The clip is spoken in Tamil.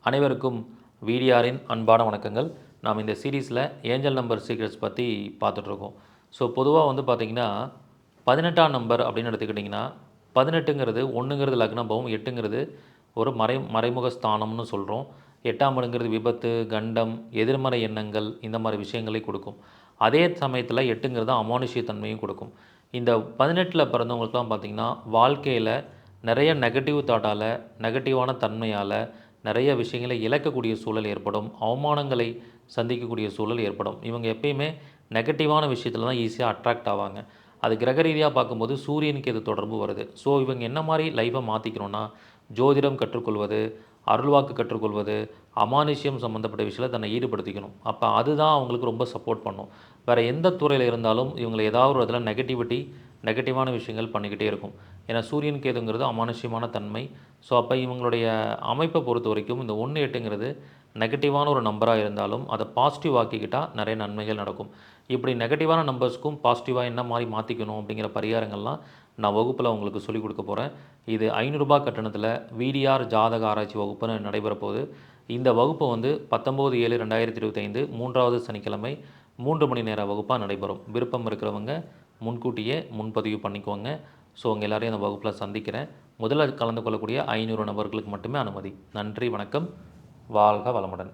அனைவருக்கும் விடிஆரின் அன்பான வணக்கங்கள். நாம் இந்த சீரீஸில் ஏஞ்சல் நம்பர் சீக்ரெட்ஸ் பற்றி பார்த்துட்ருக்கோம். ஸோ பொதுவாக வந்து பார்த்திங்கன்னா 18ஆம் நம்பர் அப்படின்னு எடுத்துக்கிட்டிங்கன்னா 18ங்கிறது 1ங்கிறது லக்னபவம், 8ங்கிறது ஒரு மறைமுக ஸ்தானம்னு சொல்கிறோம். 8ஆம் இடங்கிறது விபத்து, கண்டம், எதிர்மறை எண்ணங்கள் இந்த மாதிரி விஷயங்களை கொடுக்கும். அதே சமயத்தில் 8ங்கிறது அமானுஷ்ய தன்மையும் கொடுக்கும். இந்த 18ல் பிறந்தவங்களுக்குலாம் பார்த்திங்கன்னா வாழ்க்கையில் நிறைய நெகட்டிவ் தாட்டால், நெகட்டிவான தன்மையால் நிறைய விஷயங்களை இழக்கக்கூடிய சூழல் ஏற்படும். அவமானங்களை சந்திக்கக்கூடிய சூழல் ஏற்படும். இவங்க எப்பயுமே நெகட்டிவான விஷயத்தில் தான் ஈஸியாக அட்ராக்ட் ஆவாங்க. அது கிரக ரீதியாக பார்க்கும்போது சூரியனுக்கு இது தொடர்பு வருது. ஸோ இவங்க என்ன மாதிரி லைஃப்பை மாற்றிக்கணும்னா, ஜோதிடம் கற்றுக்கொள்வது, அருள்வாக்கு கற்றுக்கொள்வது, அமானுஷ்யம் சம்மந்தப்பட்ட விஷயத்தில் தன்னை ஈடுபடுத்திக்கணும். அப்போ அதுதான் அவங்களுக்கு ரொம்ப சப்போர்ட் பண்ணும். வேறு எந்த துறையில் இருந்தாலும் இவங்களை ஏதாவது ஒரு இதில் நெகட்டிவான விஷயங்கள் பண்ணிக்கிட்டே இருக்கும். ஏன்னா சூரியன் கேதுங்கிறது அமானுஷ்யமான தன்மை. ஸோ அப்போ இவங்களுடைய அமைப்பை பொறுத்த வரைக்கும் இந்த 1, 8ங்கிறது நெகட்டிவான ஒரு நம்பராக இருந்தாலும் அதை பாசிட்டிவ் ஆக்கிக்கிட்டால் நிறைய நன்மைகள் நடக்கும். இப்படி நெகட்டிவான நம்பர்ஸ்க்கும் பாசிட்டிவாக என்ன மாதிரி மாற்றிக்கணும் அப்படிங்கிற பரிகாரங்கள்லாம் நான் வகுப்பில் உங்களுக்கு சொல்லிக் கொடுக்க போகிறேன். இது ரூ. 500 கட்டணத்தில் விடிஆர் ஜாதக ஆராய்ச்சி வகுப்புன்னு நடைபெற போகுது. இந்த வகுப்பு வந்து 19/7/2025 3வது சனிக்கிழமை 3 மணி நேர வகுப்பாக நடைபெறும். விருப்பம் இருக்கிறவங்க முன்கூட்டியே முன்பதிவு பண்ணிக்கோங்க. ஸோ உங்கள் எல்லாரையும் அந்த வகுப்பில் சந்திக்கிறேன். முதல்ல கலந்து கொள்ளக்கூடிய 500 நபர்களுக்கு மட்டுமே அனுமதி. நன்றி, வணக்கம், வாழ்க வளமுடன்.